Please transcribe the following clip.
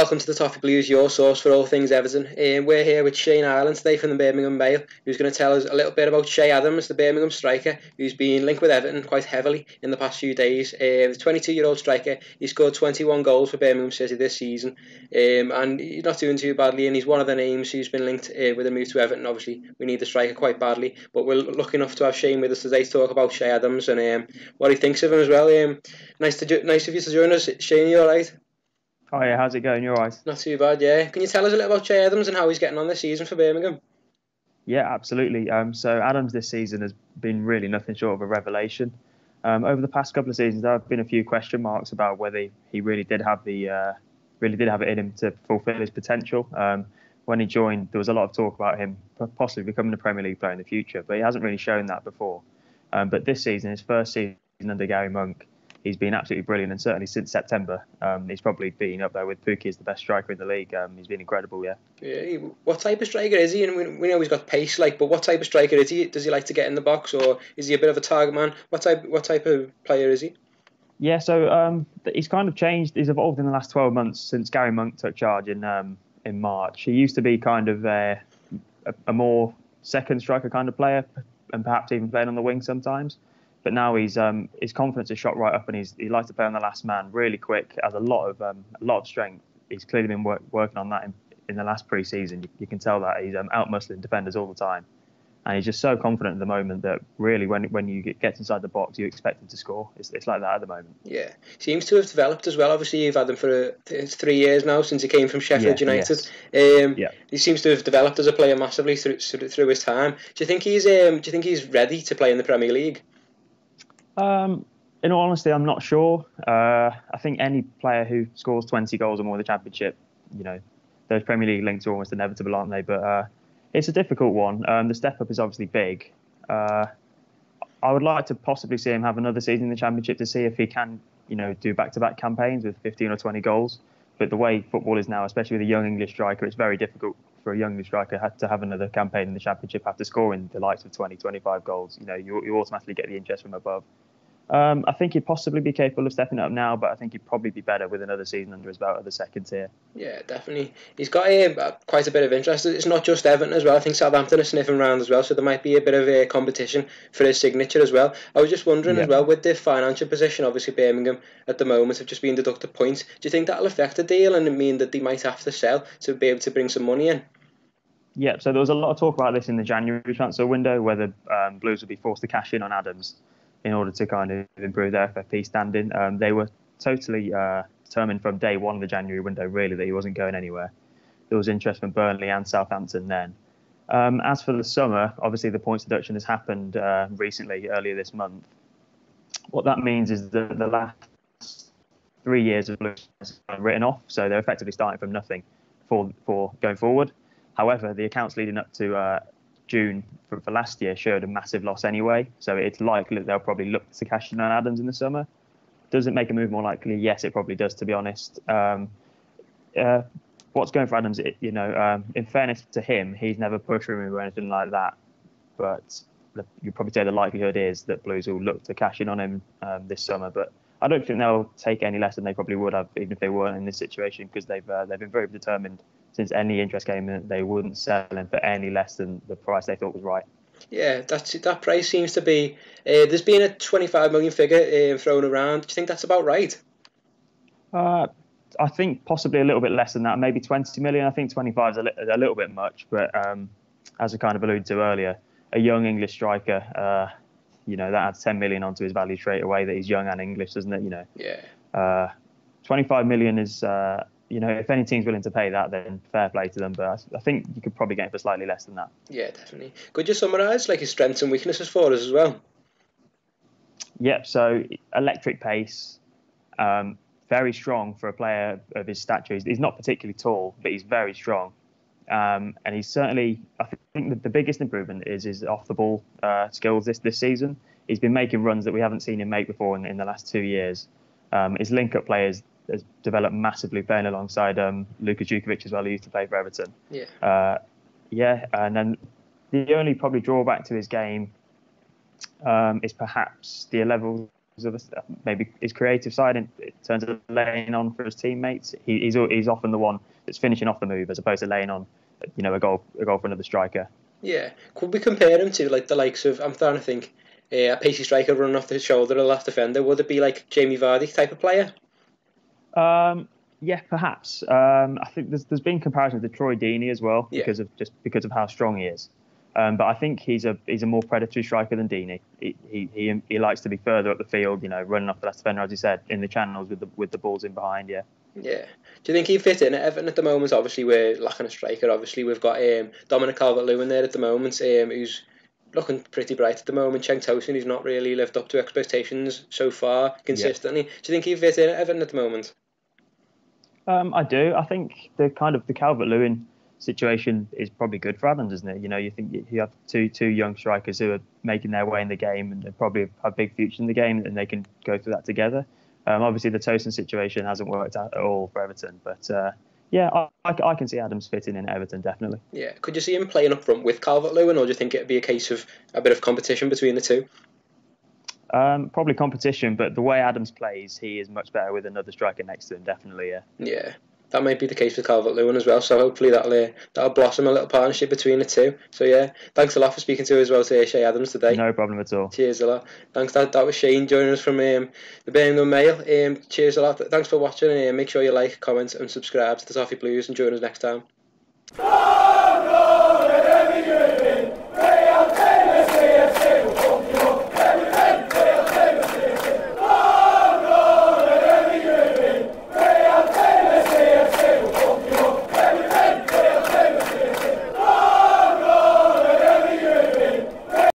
welcome to the Toffee Blues, your source for all things Everton. We're here with Shane Ireland today from the Birmingham Mail, who's going to tell us a little bit about Che Adams, the Birmingham striker, who's been linked with Everton quite heavily in the past few days. The 22-year-old striker, he scored 21 goals for Birmingham City this season, and he's not doing too badly, and he's one of the names who's been linked with a move to Everton. Obviously, we need the striker quite badly, but we're lucky enough to have Shane with us today to talk about Che Adams and what he thinks of him as well. Nice of you to join us. Shane, you alright? Oh yeah, how's it going? You're right. Not too bad, yeah. Can you tell us a little about Che Adams and how he's getting on this season for Birmingham? Yeah, absolutely. So Adams this season has been really nothing short of a revelation. Over the past couple of seasons, there have been a few question marks about whether he really did have it in him to fulfil his potential. When he joined, there was a lot of talk about him possibly becoming a Premier League player in the future, but he hasn't really shown that before. But this season, his first season under Gary Monk, he's been absolutely brilliant, and certainly since September, he's probably been up there with Pukki as the best striker in the league. He's been incredible, yeah. Yeah. What type of striker is he? And we know he's got pace, but what type of striker is he? Does he like to get in the box, or is he a bit of a target man? What type of player is he? Yeah, so he's kind of changed. He's evolved in the last 12 months since Gary Monk took charge in March. He used to be kind of a more second striker kind of player, and perhaps even playing on the wing sometimes. But now his confidence is shot right up, and he likes to play on the last man, really quick, has a lot of strength. He's clearly been working on that in the last pre-season. You can tell that he's out muscling defenders all the time, and he's just so confident at the moment that really when you get inside the box, you expect him to score. It's like that at the moment. Yeah, seems to have developed as well. Obviously, you've had him for 3 years now since he came from Sheffield United. Yes. He seems to have developed as a player massively through his time. Do you think he's ready to play in the Premier League? In all honesty, I'm not sure. I think any player who scores 20 goals or more in the Championship, those Premier League links are almost inevitable, aren't they? But it's a difficult one. The step up is obviously big. I would like to possibly see him have another season in the Championship to see if he can, do back-to-back campaigns with 15 or 20 goals. But the way football is now, especially with a young English striker, it's very difficult for a young English striker to have another campaign in the Championship after scoring the likes of 20, 25 goals. You automatically get the interest from above. I think he'd possibly be capable of stepping up now, but I think he'd probably be better with another season under his belt at the second tier. Yeah, definitely. He's got quite a bit of interest. It's not just Everton as well. I think Southampton are sniffing around as well, so there might be a bit of a competition for his signature as well. I was just wondering as well, with the financial position, obviously Birmingham at the moment have just been deducted points. Do you think that'll affect the deal and mean that they might have to sell to be able to bring some money in? Yeah, so there was a lot of talk about this in the January transfer window, whether Blues would be forced to cash in on Adams in order to kind of improve their FFP standing. They were totally determined from day one of the January window, really, that he wasn't going anywhere. There was interest from Burnley and Southampton then. As for the summer, obviously the points deduction has happened recently, earlier this month. What that means is that the last 3 years of Blues are written off, so they're effectively starting from nothing for going forward. However, the accounts leading up to June for last year showed a massive loss anyway, so it's likely that they'll probably look to cash in on Adams in the summer. Does it make a move more likely? Yes, it probably does, to be honest. What's going for Adams, in fairness to him, he's never pushed for a move or anything like that, but you'd probably say the likelihood is that Blues will look to cash in on him this summer, but I don't think they'll take any less than they probably would have, even if they weren't in this situation, because they've been very determined since any interest came in, they wouldn't sell him for any less than the price they thought was right. Yeah, that price seems to be... there's been a 25 million figure thrown around. Do you think that's about right? I think possibly a little bit less than that, maybe 20 million. I think 25 is a little bit much, but as I kind of alluded to earlier, a young English striker, that adds 10 million onto his value straight away, that he's young and English, doesn't it? Yeah. 25 million is... if any team's willing to pay that, then fair play to them. But I think you could probably get it for slightly less than that. Yeah, definitely. Could you summarise his strengths and weaknesses for us as well? Yep. So electric pace, very strong for a player of his stature. He's not particularly tall, but he's very strong. And he's certainly, I think the biggest improvement is his off the ball skills this season. He's been making runs that we haven't seen him make before in the last 2 years. His link up players has developed massively, playing alongside Luka Djukovic as well, who used to play for Everton. Yeah. And then the only probably drawback to his game is perhaps the of maybe his creative side in terms of laying on for his teammates. He's often the one that's finishing off the move as opposed to laying on, a goal for another striker. Yeah, could we compare him to like the likes of, I'm trying to think, a pacey striker running off the shoulder of the last defender? Would it be like Jamie Vardy type of player? Yeah, perhaps. I think there's been comparisons to Troy Deeney as well because of how strong he is. But I think he's a more predatory striker than Deeney. He likes to be further up the field, running off the last defender, as you said, in the channels with the balls in behind. Yeah. Yeah. Do you think he'd fit in at Everton at the moment? Obviously, we're lacking a striker. Obviously, we've got Dominic Calvert-Lewin there at the moment, who's looking pretty bright at the moment. Cenk Tosun, who's not really lived up to expectations so far consistently. Yeah. Do you think he'd fit in at Everton at the moment? I do. I think the Calvert-Lewin situation is probably good for Adams, isn't it? You think you have two young strikers who are making their way in the game and they probably have a big future in the game, and they can go through that together. Obviously, the Tosun situation hasn't worked out at all for Everton, but I can see Adams fitting in Everton, definitely. Yeah, could you see him playing up front with Calvert-Lewin, or do you think it'd be a case of a bit of competition between the two? Probably competition, but the way Adams plays, he is much better with another striker next to him, definitely. Yeah, that might be the case with Calvert-Lewin as well. So hopefully that'll blossom a little partnership between the two. So yeah, thanks a lot for speaking to us as well today, Shay Adams, today. No problem at all. Cheers a lot. Thanks. That was Shane joining us from the Birmingham Mail. Cheers a lot. Thanks for watching. Make sure you like, comment, and subscribe to the Toffee Blues, and join us next time.